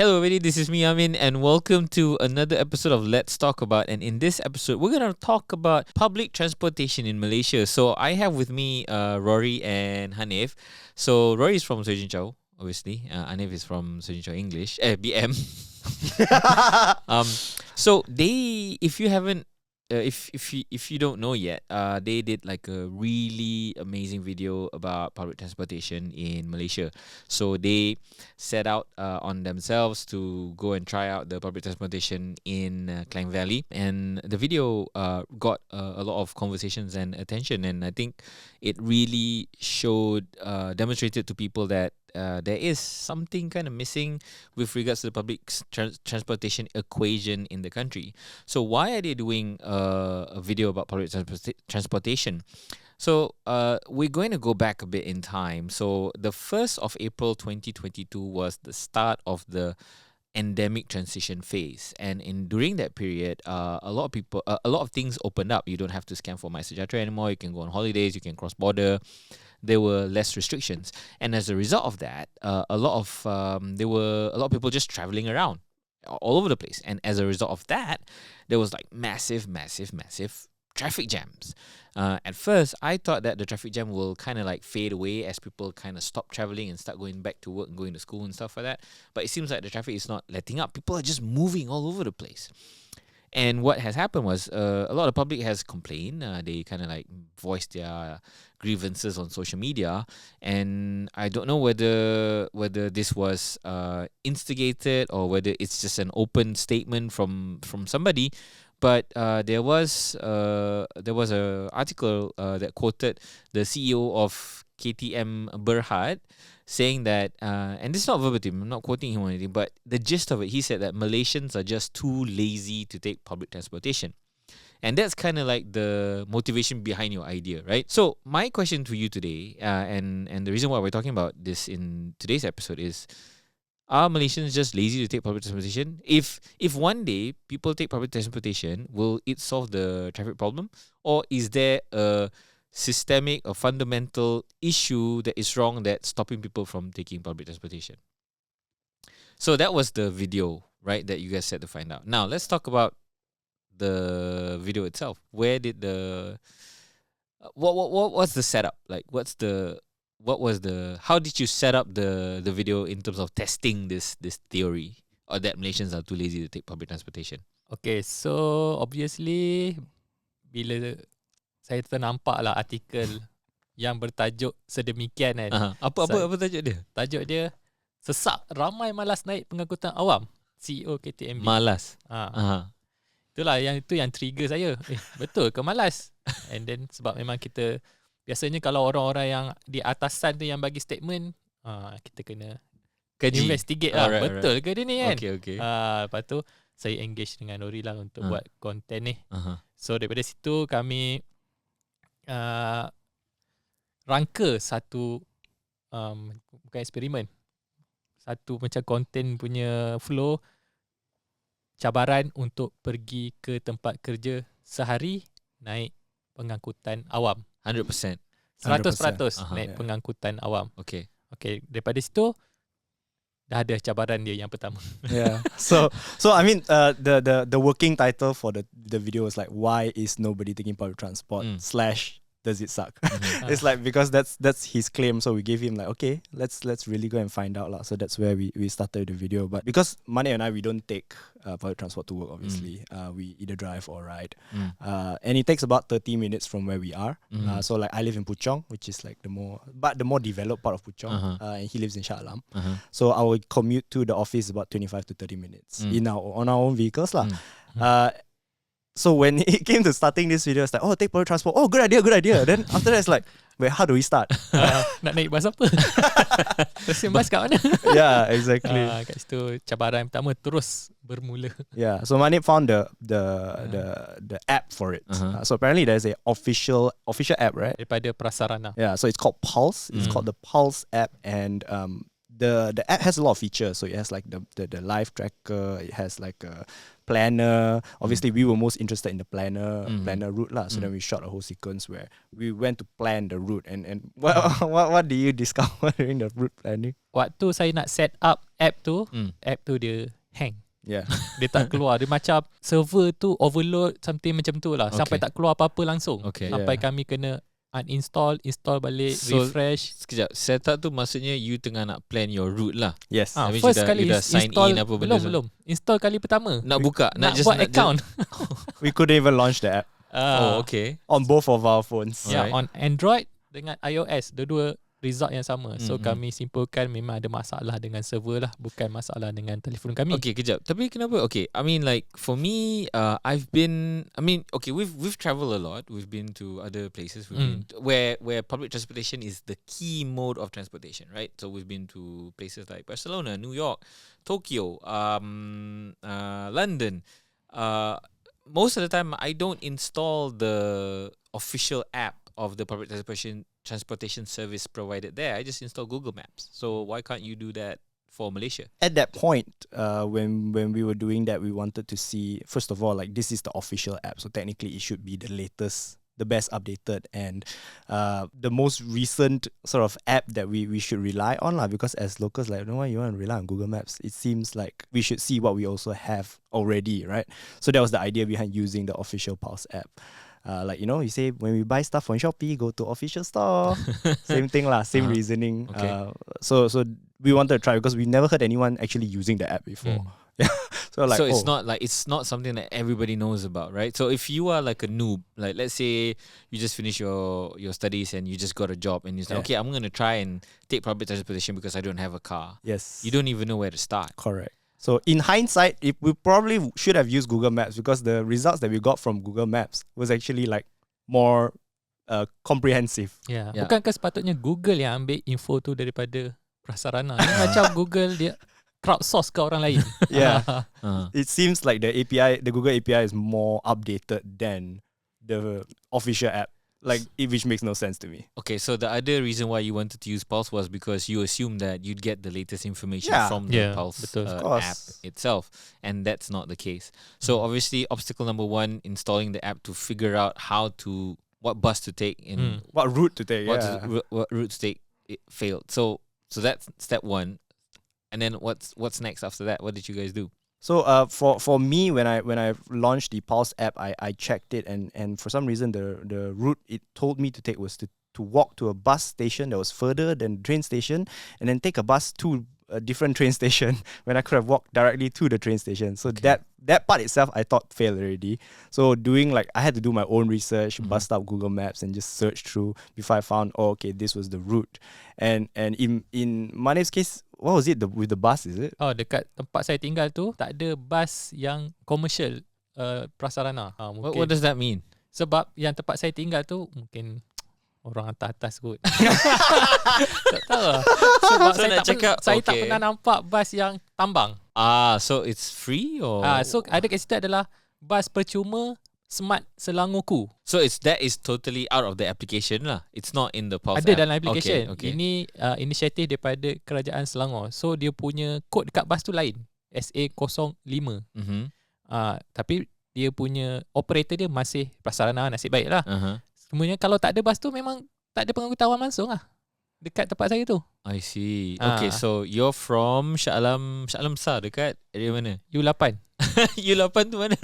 Hello everybody, this is me Amin and welcome to another episode of Let's Talk About. And in this episode, we're going to talk about public transportation in Malaysia. So I have with me Rory and Hanif. So Rory is from Sejin Chow, obviously. Hanif is from Sejin Chow English, BM. So they, if you haven't, if you don't know yet, they did like a really amazing video about public transportation in Malaysia. So they set out on themselves to go and try out the public transportation in Klang Valley, and the video got a lot of conversations and attention. And I think it really demonstrated to people that there is something kind of missing with regards to the public transportation equation in the country. So why are they doing a video about public transportation? So we're going to go back a bit in time. So the 1st of April 2022 was the start of the endemic transition phase, and during that period, a lot of things opened up. You don't have to scan for MySejahtera anymore. You can go on holidays. You can cross border. There were less restrictions, and as a result of that, there were a lot of people just traveling around all over the place. And as a result of that, there was like massive traffic jams. At first, I thought that the traffic jam will kind of like fade away as people kind of stop traveling and start going back to work and going to school and stuff like that. But it seems like the traffic is not letting up. People are just moving all over the place. And what has happened was a lot of the public has complained. They kind of like voiced their grievances on social media, and I don't know whether this was instigated or whether it's just an open statement from somebody. But there was a article that quoted the CEO of KTM Berhad saying that, and this is not verbatim, I'm not quoting him or anything, but the gist of it, he said that Malaysians are just too lazy to take public transportation. And that's kind of like the motivation behind your idea, right? So my question to you today, and the reason why we're talking about this in today's episode is, are Malaysians just lazy to take public transportation? If one day people take public transportation, will it solve the traffic problem? Or is there a systemic or fundamental issue that is wrong that's stopping people from taking public transportation? So that was the video, right, that you guys said to find out. Now let's talk about the video itself. Where did the what was the setup? Like how did you set up the video in terms of testing this theory, or that Malaysians are too lazy to take public transportation? Okay, so obviously bila saya ternampak lah artikel yang bertajuk sedemikian kan. Apa tajuk dia? Tajuk dia sesak ramai malas naik pengangkutan awam, CEO KTMB. Malas. Itulah yang trigger saya. Betul ke malas? And then sebab memang kita biasanya kalau orang-orang yang di atasan tu yang bagi statement, kita kena kaji, investigate lah. Betul ke dia ni kan? Okay. Lepas tu saya engage dengan Rory lah untuk buat konten ni. So daripada situ kami rangka satu bukan eksperimen, satu macam konten punya flow, cabaran untuk pergi ke tempat kerja sehari naik pengangkutan awam. 100%. 100% naik pengangkutan awam. Okay, daripada situ dah ada cabaran dia yang pertama. Yeah. So I mean, the working title for the video was like, why is nobody taking public transport / does it suck? It's like, because that's his claim. So we gave him like, okay, let's really go and find out lah. So that's where we started the video. But because Mane and I, we don't take public transport to work, obviously. We either drive or ride. And it takes about 30 minutes from where we are. So like I live in Puchong, which is like the more developed part of Puchong. And he lives in Shah Alam. So our commute to the office is about 25 to 30 minutes on our own vehicles lah. So when it came to starting this video, it's like, oh, take public transport. Oh, good idea. Then after that, it's like, wait, how do we start? Nak naik bas apa? Terus bas kat mana? Yeah, exactly. Kat situ cabaran pertama terus bermula. Yeah, so Manip found the app for it. So apparently there's a official app, right? Daripada Prasarana. Yeah, so it's called Pulse. It's called the Pulse app, and the app has a lot of features. So it has like the live tracker. It has like a planner. Obviously, we were most interested in the planner route lah. So then we shot a whole sequence where we went to plan the route. And what do you discover during the route planning? Waktu saya nak set up app tu dia hang. Yeah. Dia tak keluar. Dia macam server tu overload something macam tu lah. Sampai tak keluar apa-apa langsung. Sampai kami kena uninstall, install balik, refresh. Sekejap, setup tu maksudnya you tengah nak plan your route lah. Yes. First kali you dah sign install, in apa benda belum. Install kali pertama. Nak buka, nak buat account. We couldn't even launch the app. Okay. On both of our phones. Yeah, on Android dengan iOS, dua-dua result yang sama. So kami simpulkan memang ada masalah dengan server lah, bukan masalah dengan telefon kami. Okay, kejap. Tapi kenapa? Okay, I mean like for me, we've traveled a lot. We've been to other places. We've been where public transportation is the key mode of transportation, right? So we've been to places like Barcelona, New York, Tokyo, London. Most of the time, I don't install the official app of the public transportation service provided there. I just install Google Maps. So why can't you do that for Malaysia? At that point, when we were doing that, we wanted to see, first of all, like this is the official app, so technically it should be the latest, the best updated, and the most recent sort of app that we should rely on lah. Because as locals, like, no, why you want to rely on Google Maps? It seems like we should see what we also have already, right? So that was the idea behind using the official Pulse app. Like, you know, you say when we buy stuff on Shopee, go to official store. Same thing lah, same reasoning. Okay. So we wanted to try because we never heard anyone actually using the app before. Yeah. So it's not something that everybody knows about, right? So if you are like a noob, like let's say you just finished your studies and you just got a job and you say, okay, I'm gonna try and take public transportation because I don't have a car. Yes. You don't even know where to start. Correct. So in hindsight, we probably should have used Google Maps because the results that we got from Google Maps was actually like more comprehensive. Yeah. Bukankah sepatutnya Google yang ambil info tu daripada prasarana? Ini macam Google dia crowdsource ke orang lain. Yeah. It seems like the Google API is more updated than the official app. Like, which makes no sense to me. Okay, so the other reason why you wanted to use Pulse was because you assumed that you'd get the latest information from the Pulse app itself, and that's not the case. So obviously, obstacle number one, installing the app to figure out what bus to take and what route to take. What route to take, it failed. So that's step one, and then what's next after that? What did you guys do? So for me, when I launched the Pulse app, I checked it, and for some reason the route it told me to take was to walk to a bus station that was further than the train station, and then take a bus to a different train station when I could have walked directly to the train station. So that part itself I thought failed already. So I had to do my own research, bust up Google Maps and just search through before I found, this was the route. And in Manif's case, what was it with the bus, is it? Oh, dekat tempat saya tinggal tu tak ada bus yang commercial prasarana. What does that mean? Sebab yang tempat saya tinggal tu mungkin orang atas-atas kot. Tak tahu lah. Sebab saya tak pernah nampak bas yang tambang. So it's free or? So ada kat situ adalah bas percuma Smart Selangorku. So that is totally out of the application lah. It's not in the Pulse Ada app. dalam application. Okay. Ini inisiatif daripada Kerajaan Selangor. So dia punya kod dekat bas tu lain. SA05. Tapi dia punya operator dia masih prasarana, nasib baik lah. Semuanya kalau tak ada bas tu memang tak ada pengetahuan langsung lah dekat tempat saya tu. I see. Okay, so you're from Shah Alam Besar dekat area mana? U8. U8 tu mana?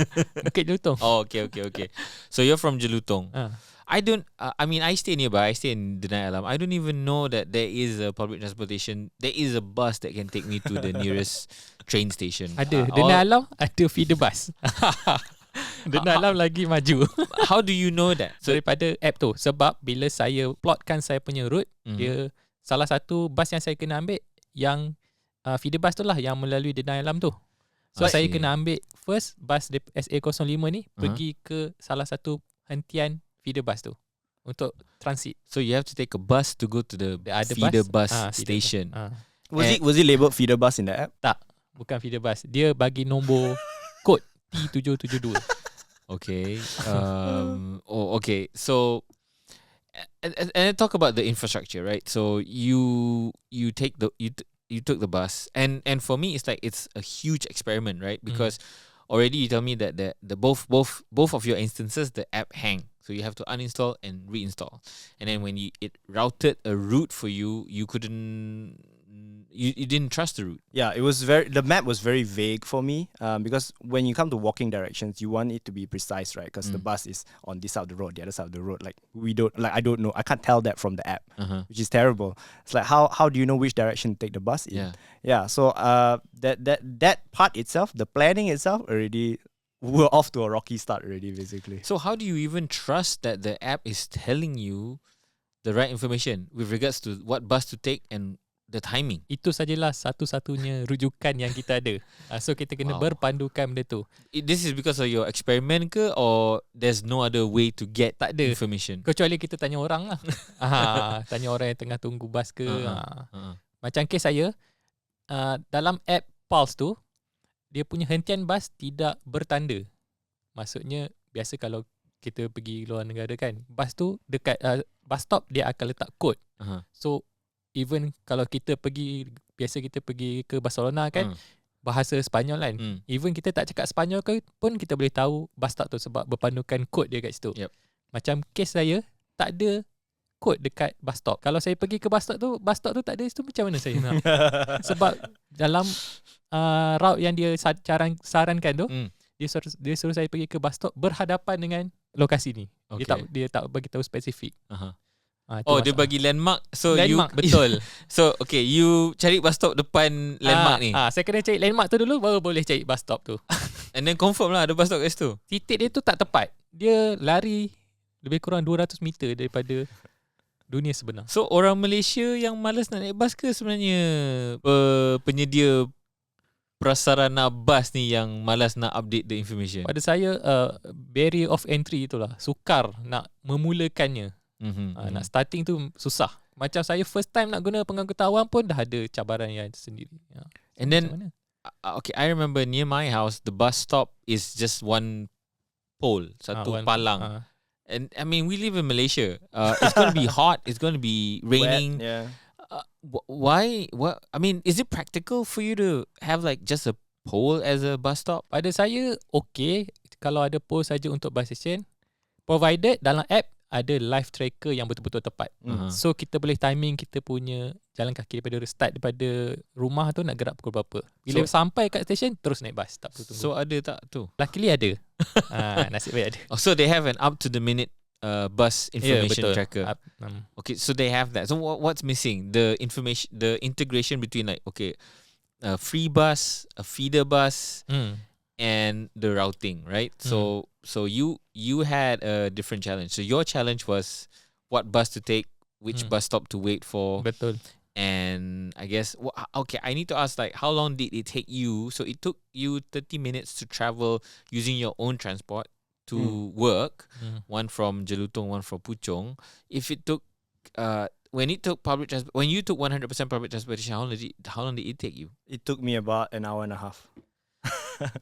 Bukit Jelutong. Oh, okay. So you're from Jelutong. I don't. I stay nearby. I stay in Denai Alam. I don't even know that there is a public transportation. There is a bus that can take me to the nearest train station. Ada. Denai Alam ada feeder bus. Denai Alam lagi maju. How do you know that? So, daripada app tu. Sebab bila saya plotkan saya punya route, dia salah satu bus yang saya kena ambil yang feeder bus tu lah yang melalui Denai Alam tu. So saya kena ambil first bus SA05 ni pergi ke salah satu hentian feeder bus tu untuk transit. So you have to take a bus to go to the feeder bus station. Was it labelled feeder bus in the app? Tak, bukan feeder bus. Dia bagi nombor kod T772. Okay. Okay. So and talk about the infrastructure, right? So you take the bus, and for me it's like it's a huge experiment, right? Because already you tell me that the both of your instances the app hang, so you have to uninstall and reinstall, and then when it routed a route for you, you couldn't. You didn't trust the route. Yeah, the map was very vague for me, because when you come to walking directions, you want it to be precise, right? Because the bus is on this side of the road, the other side of the road. Like I don't know. I can't tell that from the app, which is terrible. It's like how do you know which direction to take the bus in? Yeah. So that part itself, the planning itself, already we're off to a rocky start already, basically. So how do you even trust that the app is telling you the right information with regards to what bus to take and the timing? Itu sajalah satu-satunya rujukan yang kita ada. So kita kena berpandukan benda tu. This is because of your experiment ke, or there's no other way to get tak ada information? Kecuali kita tanya orang lah. Tanya orang yang tengah tunggu bas ke. Macam kes saya, dalam app Pulse tu, dia punya hentian bas tidak bertanda. Maksudnya, biasa kalau kita pergi luar negara kan, bas tu dekat bus stop dia akan letak kod. So even kalau kita pergi ke Barcelona kan, bahasa Sepanyol kan, even kita tak cakap Sepanyol ke pun kita boleh tahu bus stop tu sebab berpandukan kod dia kat situ. Macam kes saya tak ada kod dekat bus stop. Kalau saya pergi ke bus stop tu tak ada, itu macam mana saya nak? Sebab dalam route yang dia sarankan tu, dia suruh saya pergi ke bus stop berhadapan dengan lokasi ni. Dia tak bagi tahu spesifik. Dia bagi landmark. So landmark, betul. So okay, you cari bus stop depan landmark ni. Saya kena cari landmark tu dulu baru boleh cari bus stop tu. And then confirm lah ada bus stop kat situ. Titik dia tu tak tepat. Dia lari lebih kurang 200 meter daripada dunia sebenar. So orang Malaysia yang malas nak naik bas ke sebenarnya penyedia prasarana bas ni yang malas nak update the information? Pada saya barrier of entry itulah, sukar nak memulakannya. Nak starting tu susah. Macam saya first time nak guna pengangkutan pun dah ada cabaran yang sendiri. And then okay, I remember near my house the bus stop is just one pole, satu palang. And I mean we live in Malaysia. It's going to be hot, it's going to be raining. Wet, yeah. Why? What? I mean, is it practical for you to have like just a pole as a bus stop? Pada saya okay kalau ada pole saja untuk bus station, provided dalam app ada live tracker yang betul-betul tepat. So kita boleh timing kita punya jalan kaki daripada rumah tu nak gerak pukul berapa. Bila sampai kat stesen terus naik bas, tak perlu tunggu. So ada tak tu? Luckily ada. Nasib baik ada. So they have an up to the minute bus information tracker. Okay, so they have that. So what's missing? The information, the integration between like a free bus, a feeder bus, and the routing, right? So you had a different challenge. So your challenge was what bus to take, which bus stop to wait for. Betul. And I guess okay, I need to ask like how long did it take you? So it took you 30 minutes to travel using your own transport to work, one from Jelutong, one from Puchong. If it took when you took 100% public transportation, how long did it take you? It took me about an hour and a half.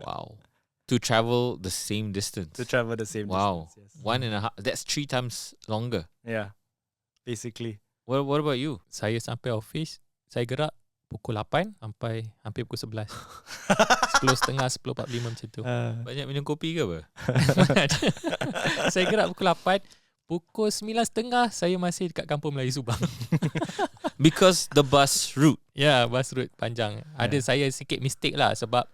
Wow. To travel the same distance. Distance. Yes. 1.5. That's 3 times longer. Yeah. Basically. What about you? Saya sampai office, saya gerak pukul 8 sampai hampir pukul 11. 10.30, 10.45 macam tu. Banyak minum kopi ke apa? Saya gerak pukul 8, pukul 9.30 saya masih dekat Kampung Melayu Subang. Because the bus route. Bus route panjang. Ada saya sikit mistake lah sebab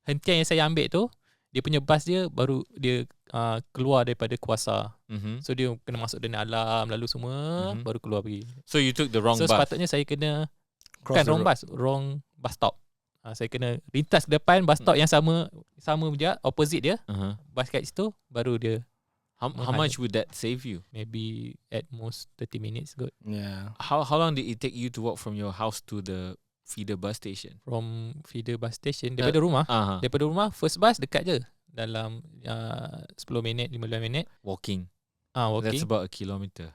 hentian yang saya ambil tu, dia punya bus dia baru dia keluar daripada kuasa. So dia kena masuk dengan alam lalu semua baru keluar pergi. So you took the wrong bus. So sepatutnya saya kena wrong bus stop. Saya kena rintas ke depan bus stop yang sama je, opposite dia. Bus kat situ baru dia. How much would that save you? Maybe at most 30 minutes good. Yeah. How long did it take you to walk from your house to the feeder bus station? From feeder bus station daripada rumah. Daripada rumah first bus dekat je. Dalam 10 minit, 15 minit. Walking. Walking. That's about a kilometer.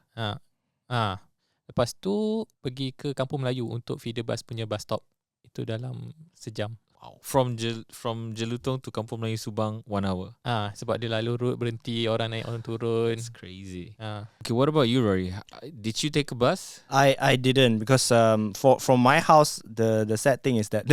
Lepas tu pergi ke Kampung Melayu untuk feeder bus punya bus stop. Itu dalam sejam. Wow. From Jelutong to Kampung Melayu Subang 1 hour. Sebab dia lalu road berhenti, orang naik orang turun. It's crazy. Ah. Okay, what about you, Rory? Did you take a bus? I didn't because from my house the sad thing is that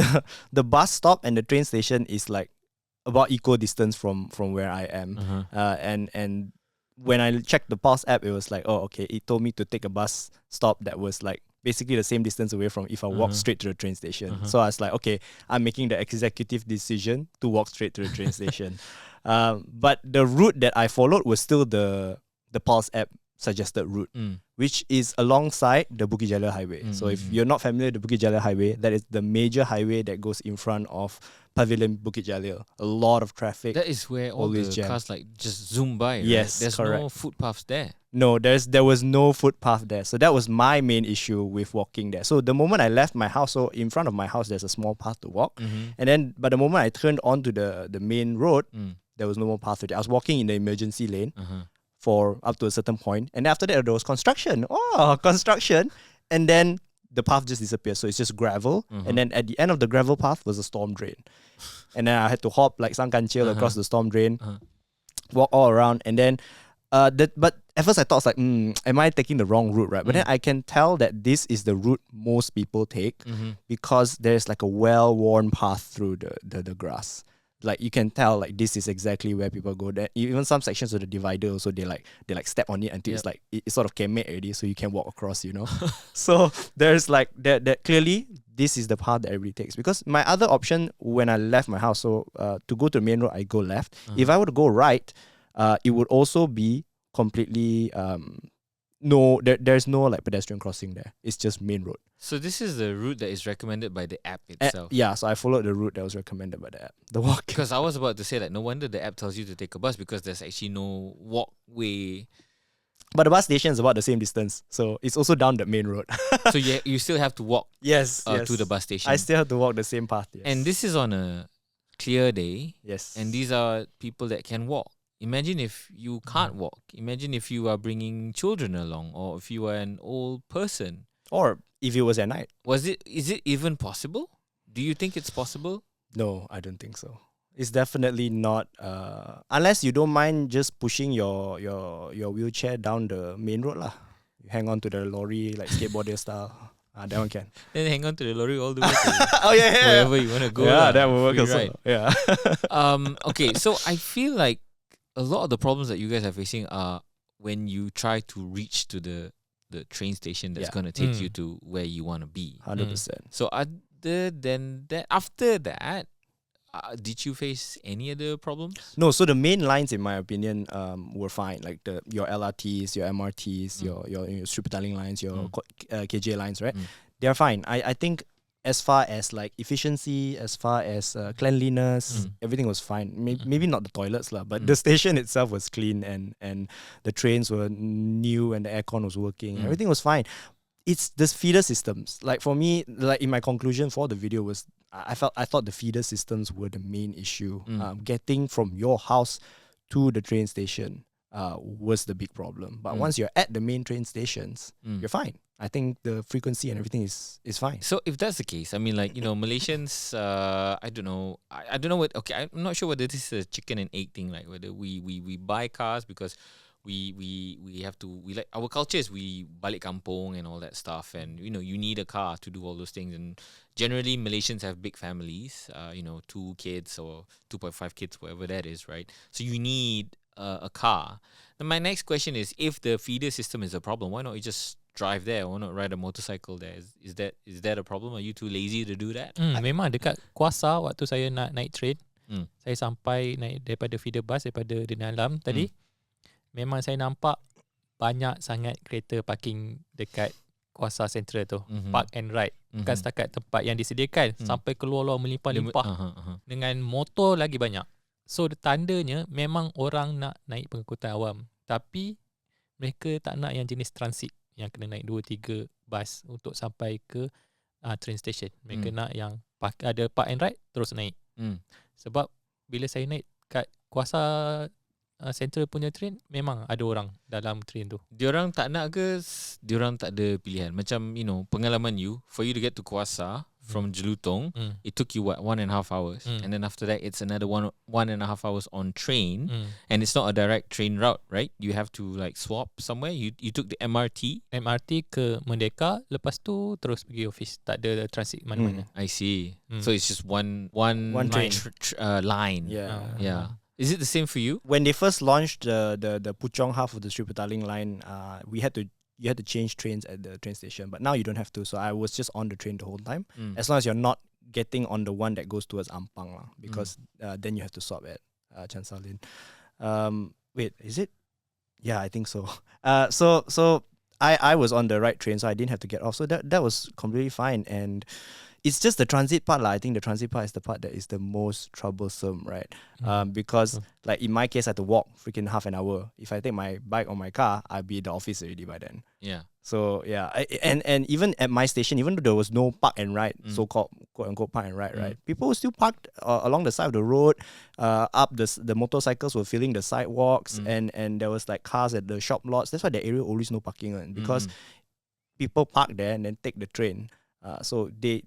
the bus stop and the train station is like about equal distance from where I am. And when I checked the Pulse app, it was like, oh, okay, it told me to take a bus stop that was like basically the same distance away from if I walk straight to the train station. So I was like, okay, I'm making the executive decision to walk straight to the train station. But the route that I followed was still the Pulse app suggested route, which is alongside the Bukit Jalil Highway. So if you're not familiar with the Bukit Jalil Highway, that is the major highway that goes in front of Pavilion Bukit Jalil. A lot of traffic. That is where all the cars like just zoom by. Yes, right? There's correct. no footpaths there. No, there was no footpath there. So that was my main issue with walking there. So the moment I left my house, so in front of my house, there's a small path to walk. And then, but the moment I turned onto the main road, there was no more path to it. I was walking in the emergency lane for up to a certain point. And after that, there was construction. Oh, construction. And then the path just disappeared. So it's just gravel. And then at the end of the gravel path was a storm drain. And then I had to hop like some kancil across the storm drain, walk all around. And then, but at first I thought, like, am I taking the wrong route, right? But then I can tell that this is the route most people take because there's like a well-worn path through the grass. Like you can tell, like this is exactly where people go. There, even some sections of the divider also they step on it until it's like it's sort of kemek already, so you can walk across. So there's like that clearly this is the path that everybody takes. Because my other option when I left my house, so to go to the main road, I go left. If I were to go right, it would also be completely there's no like pedestrian crossing there. It's just main road. So this is the route that is recommended by the app itself. Yeah, so I followed the route that was recommended by the app. The walk. Because I was about to say like no wonder the app tells you to take a bus because there's actually no walkway. But the bus station is about the same distance, so it's also down the main road. So you still have to walk. Yes, to the bus station. I still have to walk the same path. Yes. And this is on a clear day. Yes. And these are people that can walk. Imagine if you can't walk. Imagine if you are bringing children along, or if you are an old person, or if it was at night. Is it even possible? Do you think it's possible? No, I don't think so. It's definitely not. Unless you don't mind just pushing your wheelchair down the main road lah. You hang on to the lorry like skateboarder style. That one can. Then hang on to the lorry all the way to oh yeah. wherever you want to go. Yeah, that will work Free also. ride. Yeah. Okay, so I feel like a lot of the problems that you guys are facing are when you try to reach to the train station that's going to take you to where you want to be. 100%. So other than that, after that, did you face any other problems? No, so the main lines, in my opinion, were fine. Like your LRTs, your MRTs, your super tunneling lines, your KJ lines, right? They are fine. I think as far as like efficiency, as far as cleanliness, everything was fine. Maybe not the toilets lah, but the station itself was clean and the trains were new and the aircon was working. Everything was fine. It's the feeder systems. Like for me, like in my conclusion for the video was, I thought the feeder systems were the main issue. Getting from your house to the train station was the big problem. But once you're at the main train stations, you're fine. I think the frequency and everything is fine. So if that's the case, I mean, like, Malaysians, I don't know. I don't know what. Okay, I'm not sure whether this is a chicken and egg thing. Like whether we buy cars because we have to. We like our culture is we balik kampung and all that stuff, and you need a car to do all those things. And generally, Malaysians have big families. 2 kids or 2.5 kids, whatever that is, right? So you need a car. Then my next question is, if the feeder system is a problem, why not you just drive there? Why not ride a motorcycle there? Is that a problem? Are you too lazy to do that? Memang dekat Kuasa waktu saya nak naik train, saya sampai naik daripada feeder bus daripada Denalam tadi, memang saya nampak banyak sangat kereta parking dekat Kuasa Central tu, park and ride. Bukan setakat tempat yang disediakan, sampai keluar-luar melimpah-limpah. Dengan motor lagi banyak. So tandanya memang orang nak naik pengangkutan awam, tapi mereka tak nak yang jenis transit yang kena naik 2-3 bus untuk sampai ke train station. Mereka nak yang ada park and ride terus naik. Sebab bila saya naik kat Kuasa Central punya train, memang ada orang dalam train tu. Diorang tak nak ke diorang tak ada pilihan? Macam pengalaman you, for you to get to Kuasa from Jelutong, it took you 1.5 hours, and then after that it's another 1.5 hours on train, and it's not a direct train route, right? You have to like swap somewhere. You took the MRT ke Merdeka, lepas tu terus pergi office. Tak ada transit mana-mana. I see. So it's just one train. line. Yeah. Is it the same for you? When they first launched the Puchong half of the Sri Petaling line, you had to change trains at the train station, but now you don't have to. So I was just on the train the whole time, as long as you're not getting on the one that goes towards Ampang, because then you have to stop at Chansalin. Wait, is it? Yeah, I think so. So I was on the right train, so I didn't have to get off. So that was completely fine. And it's just the transit part. I think the transit part is the part that is the most troublesome, right? Because like in my case, I had to walk freaking half an hour. If I take my bike or my car, I'd be at the office already by then. Yeah. So yeah, and even at my station, even though there was no park and ride, so-called quote unquote park and ride, right? People were still parked along the side of the road. Up the motorcycles were filling the sidewalks, and there was like cars at the shop lots. That's why the area always no parking on, because people park there and then take the train. So they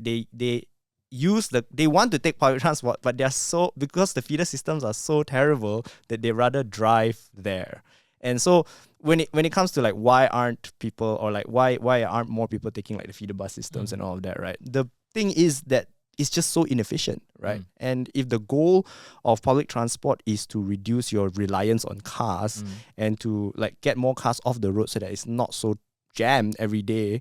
want to take public transport, but because the feeder systems are so terrible that they rather drive there. And so when it comes to like why aren't people, or like why aren't more people taking like the feeder bus systems and all of that, right? The thing is that it's just so inefficient, right? And if the goal of public transport is to reduce your reliance on cars and to like get more cars off the road so that it's not so jammed every day,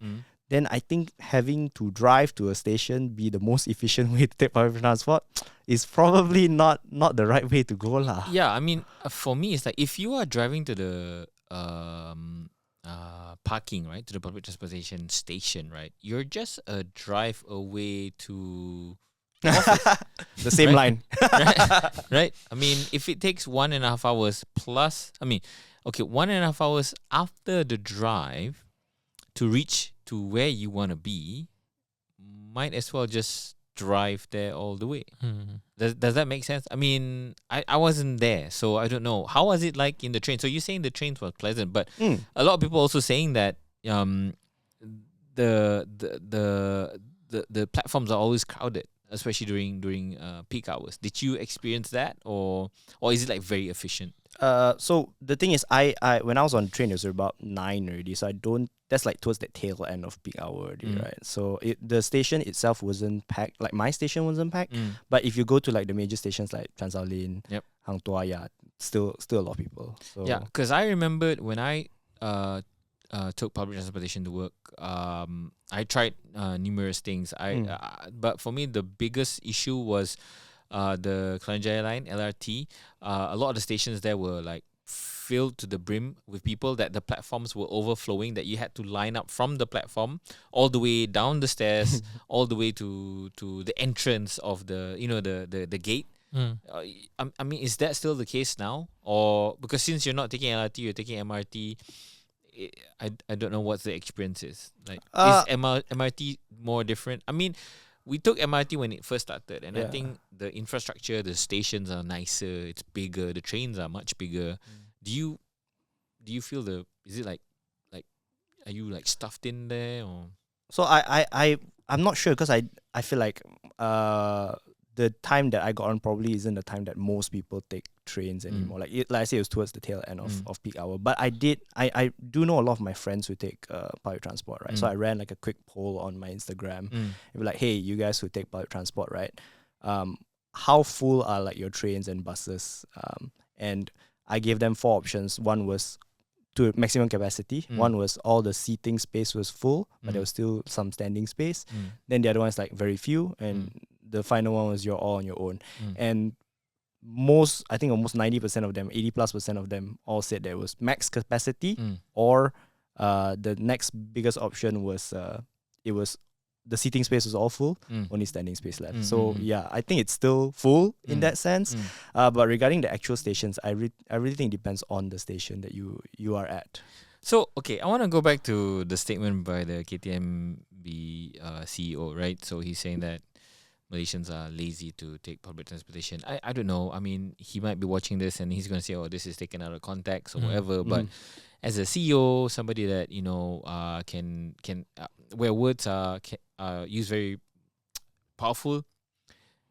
then I think having to drive to a station be the most efficient way to take public transport is probably not the right way to go lah. Yeah, I mean, for me, it's like if you are driving to the parking, right, to the public transportation station, right, you're just a drive away to office. The same line. Right? I mean, if it takes 1.5 hours plus, 1.5 hours after the drive to reach to where you want to be, might as well just drive there all the way. Does that make sense? I mean, I wasn't there, so I don't know. How was it like in the train? So you're saying the trains were pleasant, but a lot of people also saying that the platforms are always crowded, especially during peak hours. Did you experience that, or is it like very efficient? So the thing is, I when I was on the train, it was about 9 already. So that's like towards the tail end of peak hour already, right? So the station itself wasn't packed. Like my station wasn't packed. But if you go to like the major stations like Chansalin, Hang Tuah, still a lot of people. So yeah, because I remembered when I took public transportation to work, I tried numerous things. But for me, the biggest issue was the Kelanjaya line, LRT. A lot of the stations there were like filled to the brim with people, that the platforms were overflowing, that you had to line up from the platform all the way down the stairs, all the way to the entrance of the the gate. I mean, is that still the case now? Or because since you're not taking LRT, you're taking MRT, I don't know what the experience is. Like, is MRT more different? I mean, we took MRT when it first started, and I think the infrastructure, the stations are nicer, it's bigger, the trains are much bigger. Do you feel is it like are you like stuffed in there, or? So I'm not sure, because I feel like the time that I got on probably isn't the time that most people take trains anymore. Like I say, it was towards the tail end of peak hour. But I do know a lot of my friends who take public transport, right? So I ran like a quick poll on my Instagram. It was like, hey, you guys who take public transport, right? How full are like your trains and buses? And I gave them 4 options. One was to maximum capacity. One was all the seating space was full, but there was still some standing space. Then the other one is like very few, and the final one was you're all on your own. And I think almost 90% of them, 80+% of them all said there was max capacity, or the next biggest option was it was the seating space was all full, only standing space left. So yeah, I think it's still full in that sense. But regarding the actual stations, I really think it depends on the station that you are at. So okay, I want to go back to the statement by the KTMB CEO, right? So he's saying that Malaysians are lazy to take public transportation. I don't know. I mean, he might be watching this and he's going to say, oh, this is taken out of context or whatever. But as a CEO, somebody that, can where words are used very powerful,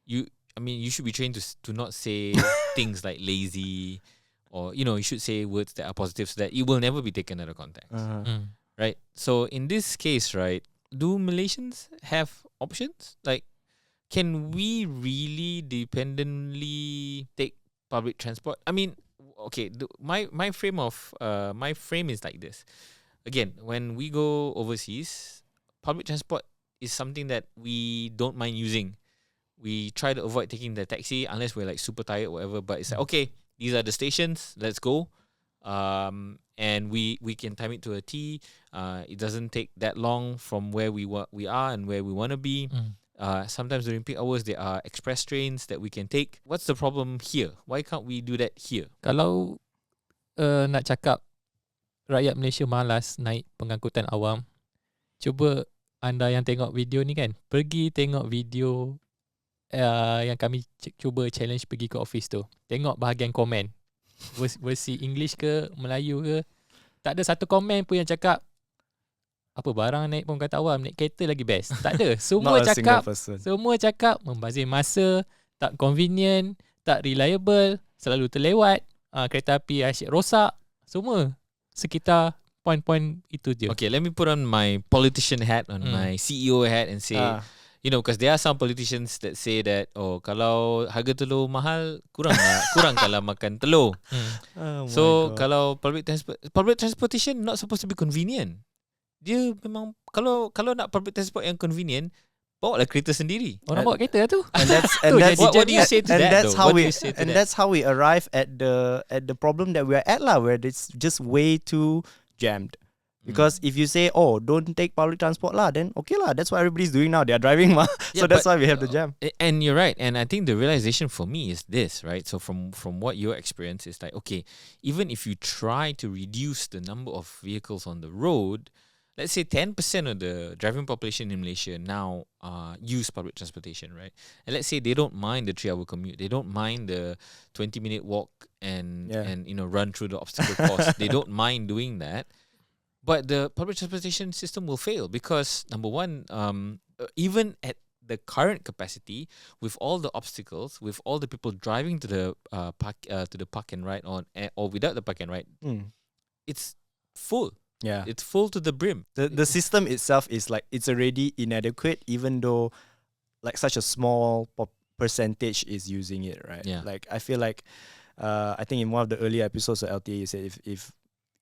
you should be trained to not say things like lazy, or you should say words that are positive so that it will never be taken out of context. Right? So in this case, right, do Malaysians have options? Like, can we really dependently take public transport? I mean, okay, my frame is like this. Again, when we go overseas, public transport is something that we don't mind using. We try to avoid taking the taxi unless we're like super tired or whatever. But it's like, okay, these are the stations, let's go. And we can time it to a T. It doesn't take that long from where we are and where we want to be. Sometimes during peak hours, there are express trains that we can take. What's the problem here? Why can't we do that here? Kalau nak cakap rakyat Malaysia malas naik pengangkutan awam, cuba anda yang tengok video ni kan, pergi tengok video yang kami cuba challenge pergi ke office tu. Tengok bahagian komen, versi English ke Melayu ke, tak ada satu komen pun yang cakap apa barang naik pengangkutan awam, naik kereta lagi best. Tak ada. Semua cakap membazir masa, tak convenient, tak reliable, selalu terlewat, kereta api asyik rosak. Semua sekitar point-point itu je. Okay, let me put on my politician hat, on my CEO hat and say, because there are some politicians that say that, kalau harga telur mahal, kurang kalau makan telur. So kalau public transportation not supposed to be convenient. Dia memang kalau nak public transport yang convenient, bawa lah kereta sendiri. Orang bawa kereta tu. What do you say to that? That's how we arrive at the problem that we're at lah, where it's just way too jammed. Because if you say, don't take public transport lah, then okay lah, that's what everybody's doing now. They're driving ma. So that's why we have the jam. And you're right. And I think the realization for me is this, right? So from what your experience is like, okay, even if you try to reduce the number of vehicles on the road, let's say 10% of the driving population in Malaysia now use public transportation, right? And let's say they don't mind the 3-hour commute. They don't mind the 20-minute walk and run through the obstacle course. They don't mind doing that. But the public transportation system will fail because, number one, even at the current capacity, with all the obstacles, with all the people driving to the park and ride or without the park and ride, it's full. Yeah, it's full to the brim. The system itself is like, it's already inadequate, even though like such a small percentage is using it, right? Yeah. Like I feel like I think in one of the earlier episodes of LTA, you said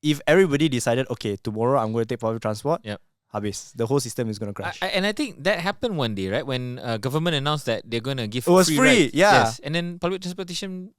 if everybody decided, okay, tomorrow I'm going to take public transport, habis, the whole system is going to crash. And I think that happened one day, right? When government announced that they're going to give it was free, rides. yeah. Yes. And then public transportation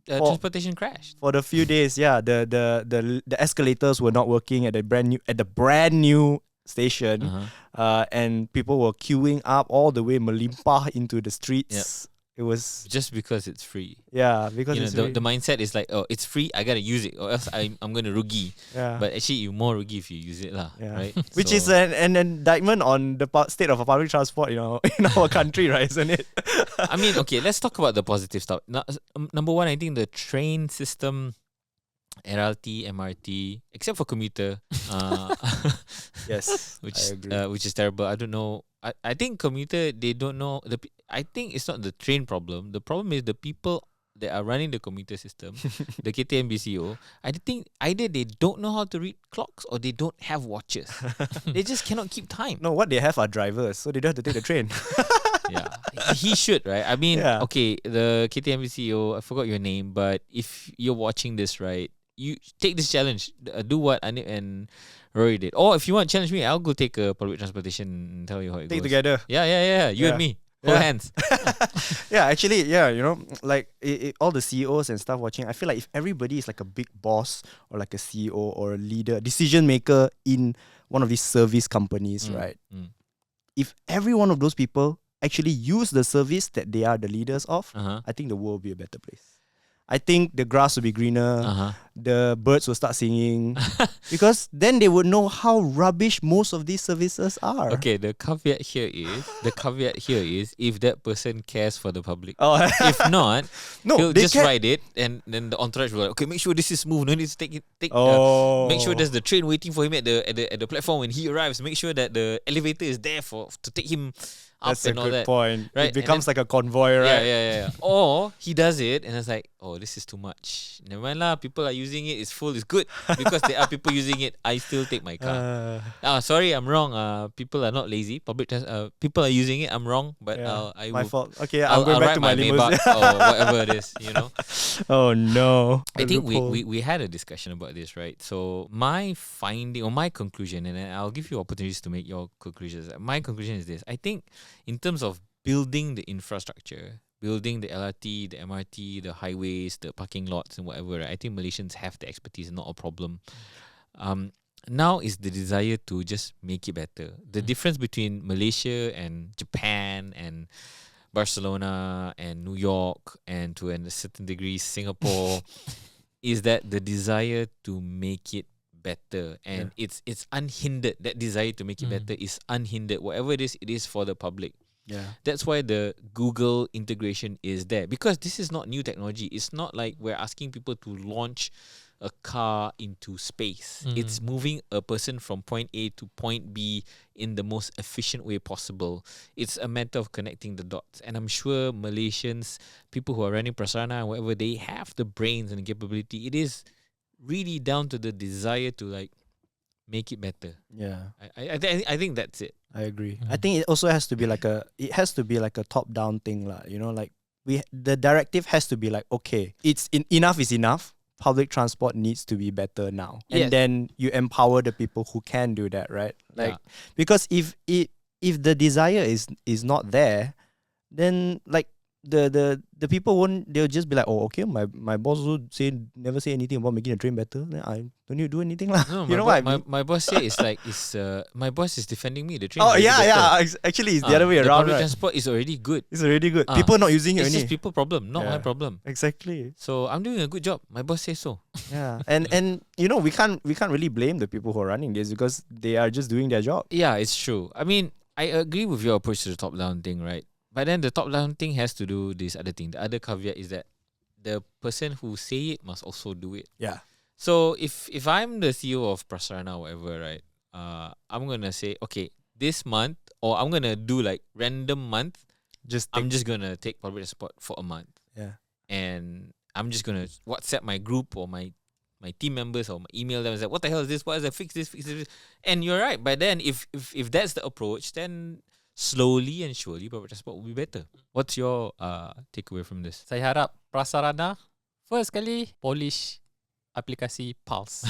crashed for the few days. Yeah, the escalators were not working at the brand new station, and people were queuing up all the way melimpah into the streets. It was just because it's free. Yeah, because it's free. The mindset is like, it's free, I gotta use it, or else I'm gonna rugi. Yeah. But actually, you're more rugi if you use it, lah. Yeah. Right? Which is an indictment on the state of public transport, in our country, right? Isn't it? I mean, okay, let's talk about the positive stuff. Number one, I think the train system, LRT, MRT, except for commuter, yes, which I agree. Which is terrible. I don't know. I think commuter, they don't know I think it's not the train problem. The problem is the people that are running the commuter system, the KTMB CEO. I think either they don't know how to read clocks or they don't have watches. They just cannot keep time. No, what they have are drivers, so they don't have to take the train. Yeah, he should, right? I mean, okay, the KTMB CEO, I forgot your name, but if you're watching this, right, you take this challenge. Do what Hanif and Rory did. Or if you want to challenge me, I'll go take a public transportation and tell you how it goes. Take together. Yeah. You and me. Hold hands. Yeah, actually, like all the CEOs and stuff watching, I feel like if everybody is like a big boss or like a CEO or a leader, decision maker in one of these service companies, right? If every one of those people actually use the service that they are the leaders of, I think the world will be a better place. I think the grass will be greener, the birds will start singing, because then they would know how rubbish most of these services are. Okay, the caveat here is if that person cares for the public. If not, he'll just ride it, and then the entourage will okay, make sure this is smooth. No need to take. Make sure there's the train waiting for him at the platform when he arrives. Make sure that the elevator is there to take him up That's a and all good that. point. Right, It becomes like a convoy, Yeah, right? yeah. Or he does it and it's like, oh, this is too much. Never mind lah, people are using it, it's full, it's good. Because there are people using it, I still take my car. Sorry, I'm wrong. People are not lazy. People are using it, I'm wrong. But Yeah, I my will fault. Okay, I'm going I'll back ride to my Maybach limousine. or whatever it is, you know. Oh no. I The think loophole. we had a discussion about this, right? So my finding or my conclusion, and then I'll give you opportunities to make your conclusions. My conclusion is this: I think in terms of building the infrastructure, building the LRT, the MRT, the highways, the parking lots, and whatever, right? I think Malaysians have the expertise, not a problem. Now is the desire to just make it better. The difference between Malaysia and Japan and Barcelona and New York and to a certain degree Singapore is that the desire to make it better, and it's unhindered. That desire to make it better is unhindered. Whatever it is for the public. Yeah. That's why the Google integration is there, because this is not new technology. It's not like we're asking people to launch a car into space. It's moving a person from point A to point B in the most efficient way possible. It's a matter of connecting the dots. And I'm sure Malaysians, people who are running Prasarana and whatever, they have the brains and the capability. It is really down to the desire to like make it better. Yeah. I think that's it. I agree. I think it also has to be like a top down thing lah. You know, like the directive has to be like, okay, enough is enough. Public transport needs to be better now. Yes. And then you empower the people who can do that, right? Like because if the desire is not there, then like the people won't, they'll just be like, oh, okay, my boss would never say anything about making the train better, then I don't need to do anything lah. No, you know what I mean? my boss say it's like my boss is defending me. The train. Oh is already better. actually it's the other way the around, public right? transport is already good. It's already good. People not using it It's only. just people problem, not my problem. Exactly. So I'm doing a good job. My boss says so. Yeah. And you know, we can't really blame the people who are running this because they are just doing their job. Yeah, it's true. I mean, I agree with your approach to the top down thing, right? But then the top down thing has to do this other thing. The other caveat is that the person who say it must also do it. Yeah. So if I'm the CEO of Prasarana or whatever, right? I'm gonna say, okay, this month, or I'm gonna do like random month. I'm just gonna take public transport for a month. Yeah. And I'm just gonna WhatsApp my group or my team members or email them and say, what the hell is this? What is that? Fix this. And you're right. But then if that's the approach, then slowly and surely public transport will be better. What's your takeaway from this? Saya harap Prasarana first kali polish aplikasi Pulse.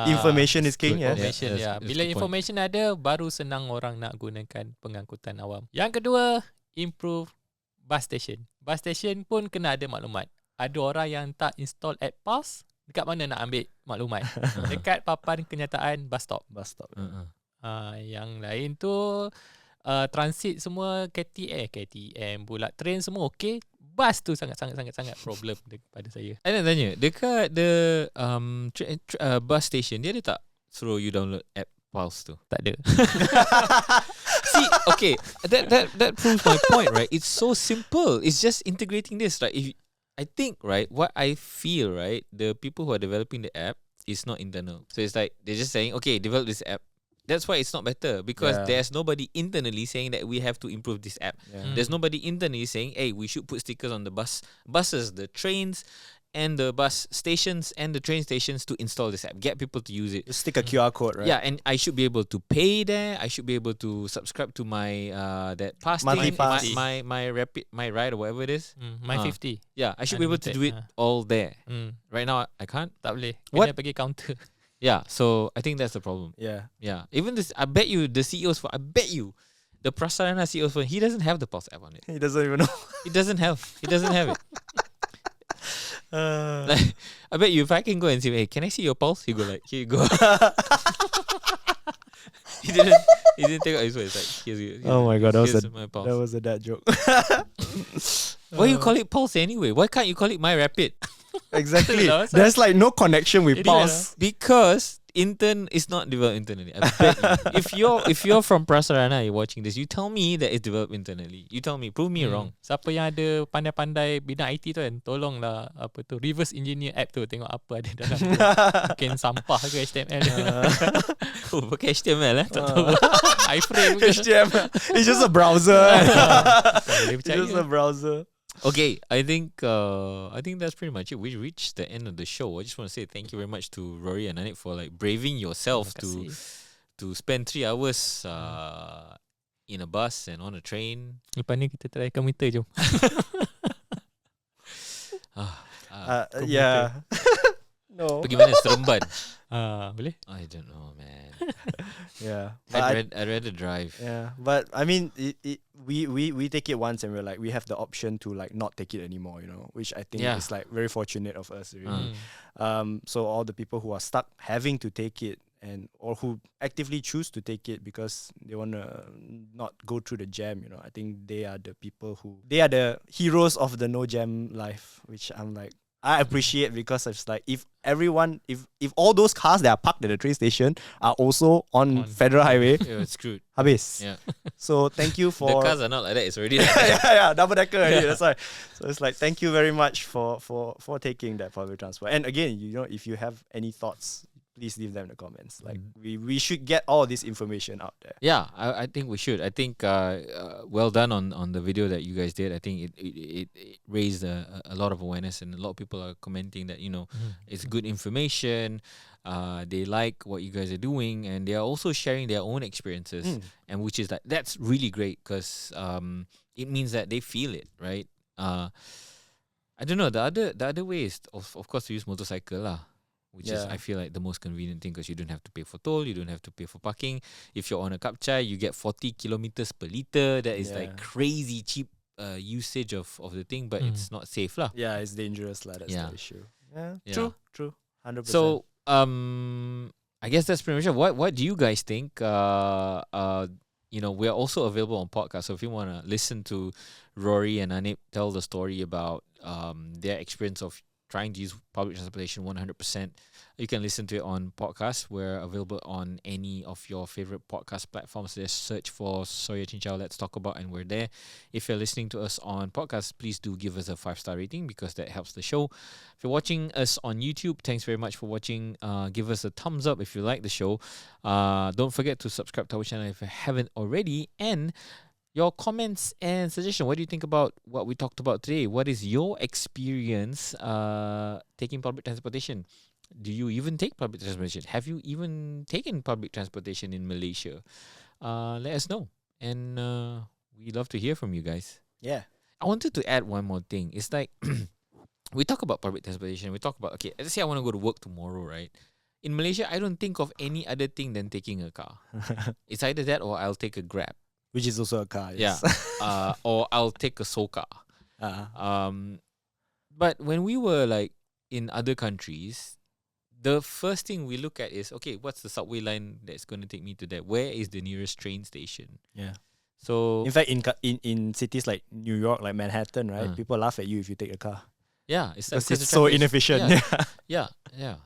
Information is king, yeah. Information, Yeah, that's Bila good point. information ada, baru senang orang nak gunakan pengangkutan awam. Yang kedua, improve bus station. Bus station pun kena ada maklumat. Ada orang yang tak install app Pulse, dekat mana nak ambil maklumat? Dekat papan kenyataan bus stop. Yang lain tu transit semua KTM pula, train semua okey. Bus tu sangat problem pada saya. I nak tanya, dekat the bus station, dia ada tak suruh you download app Pulse tu? Tak ada. See, okay, that proves my point, right? It's so simple. It's just integrating this, right? I think, right, what I feel, right, the people who are developing the app is not internal. So it's like they're just saying, okay, develop this app. That's why it's not better, because there's nobody internally saying that we have to improve this app. There's nobody internally saying, hey, we should put stickers on the buses, the trains, and the bus stations and the train stations to install this app. Get people to use it. Just stick a QR code, right? Yeah, and I should be able to pay there. I should be able to subscribe to my that pass Monthly thing, pass. my rapid, my ride or whatever it is. My 50. Yeah, I should be able to do it all there. Right now I can't. Tak boleh. What? Kena pergi counter. Yeah, so I think that's the problem. Yeah. Yeah, even this, I bet you the CEO's phone, the Prasarana CEO's phone, he doesn't have the Pulse app on it. He doesn't even know. He doesn't have it. Like, I bet you if I can go and say, hey, can I see your pulse? He go like, here you go. He didn't take out his phone. It's like, here's Oh my god, here's my pulse. that was a dad joke. Why you call it Pulse anyway? Why can't you call it My Rapid? Exactly. No, There's like no connection with It Pulse. Because intern is not developed internally. I bet you. If you're from Prasarana, you're watching this, you tell me that it's developed internally. You tell me, prove me wrong. Siapa yang ada pandai-pandai bidang IT tu kan, tolonglah apa tu reverse engineer app tu, tengok apa ada dalam tu. Mungkin sampah ke HTML. Oh, pakai HTML Tak tahu. iframe ke. HTML. It's just a browser. Boleh It's percaya. just a browser. Okay, I think that's pretty much it. We reached the end of the show. I just want to say thank you very much to Rory and Hanif for like braving yourself Terima kasih. to spend 3 hours in a bus and on a train. Lepas ni kita try komputer jom. Yeah. No. Pergi mana? Seremban? Boleh? I don't know, man. Yeah. I'd rather drive. Yeah, but I mean, we take it once and we're like, we have the option to like not take it anymore, you know, which I think Yeah. is like very fortunate of us, really. So all the people who are stuck having to take it or who actively choose to take it because they want to not go through the jam, you know, I think they are the the heroes of the no jam life, which I'm like, I appreciate because it's like if all those cars that are parked at the train station are also on Federal Highway, Yeah, it's screwed. habis. Yeah. So thank you for The cars are not like that. It's already like that. yeah, double decker already. That's why. So it's like thank you very much for taking that public transport. And again, you know, if you have any thoughts, please leave them in the comments. Like we should get all this information out there. Yeah, I think we should. I think well done on the video that you guys did. I think it raised a lot of awareness, and a lot of people are commenting that, you know, it's good information. They like what you guys are doing, and they are also sharing their own experiences, and which is that's really great because it means that they feel it, right? I don't know, the other way is of course to use motorcycle lah. Which is, I feel like, the most convenient thing because you don't have to pay for toll, you don't have to pay for parking. If you're on a kapchai, you get 40 kilometers per liter. That is like crazy cheap usage of the thing, but it's not safe lah. Yeah, it's dangerous lah. That's the issue. Yeah, Yeah. true, 100%. So I guess that's pretty much it. What do you guys think? You know, we're also available on podcast. So if you want to listen to Rory and Hanif tell the story about their experience of trying to use public transportation 100%, you can listen to it on podcast. We're available on any of your favorite podcast platforms. Just search for Soya Chinchao Let's Talk About, and we're there. If you're listening to us on podcast, please do give us a 5-star rating because that helps the show. If you're watching us on YouTube, thanks very much for watching. Give us a thumbs up if you like the show. Don't forget to subscribe to our channel if you haven't already, and your comments and suggestion. What do you think about what we talked about today? What is your experience taking public transportation? Do you even take public transportation? Have you even taken public transportation in Malaysia? Let us know. And we love to hear from you guys. Yeah. I wanted to add one more thing. It's like we talk about public transportation. We talk about, okay, let's say I want to go to work tomorrow, right? In Malaysia, I don't think of any other thing than taking a car. It's either that or I'll take a Grab. Which is also a car. Yes. Yeah. Or I'll take a Soka. But when we were like in other countries, the first thing we look at is, okay, what's the subway line that's going to take me to that? Where is the nearest train station? Yeah. So In fact, in cities like New York, like Manhattan, right? People laugh at you if you take a car. yeah, it's like, Because the it's so traffic is- inefficient. Yeah.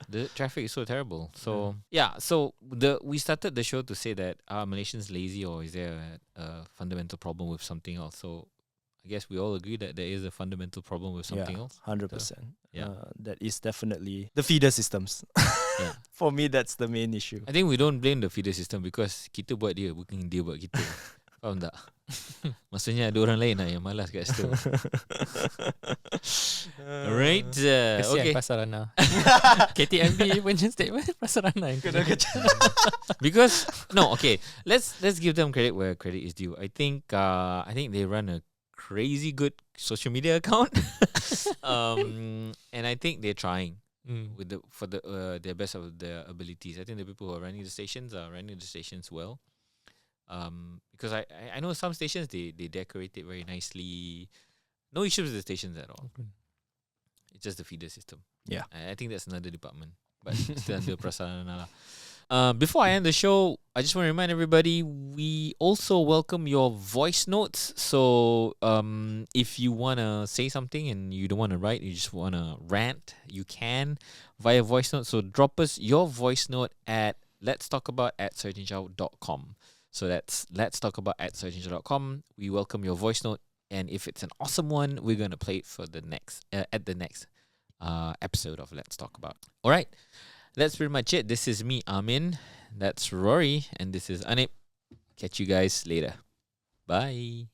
The traffic is so terrible. So so we started the show to say that are Malaysians lazy, or is there a fundamental problem with something else? So I guess we all agree that there is a fundamental problem with something else. 100%. Yeah. That is definitely the feeder systems. Yeah. For me, that's the main issue. I think we don't blame the feeder system because kita buat dia, bukan dia buat kita. Faham tak? Maksudnya ada orang lain lah yang malas kat situ. Alright. Kesian Okay. Prasarana. KTMB punya statement Prasarana yang kena Because okay, let's give them credit where credit is due. I think they run a crazy good social media account. And I think they're trying with their best of their abilities. I think the people who are running the stations are running the stations well. Because I know some stations they decorate it very nicely. No issues with the stations at all. It's just the feeder system. Yeah. I think that's another department, but still under Prasarana lah. Before I end the show, I just want to remind everybody we also welcome your voice notes. So if you want to say something and you don't want to write, you just want to rant, you can via voice note. So drop us your voice note at letstalkabout@surgeonshow.com. So that's letstalkabout@surgeonshow.com. We welcome your voice note, and if it's an awesome one, we're gonna play it for the next at the next episode of Let's Talk About. All right. That's pretty much it. This is me, Amin. That's Rory. And this is Hanif. Catch you guys later. Bye.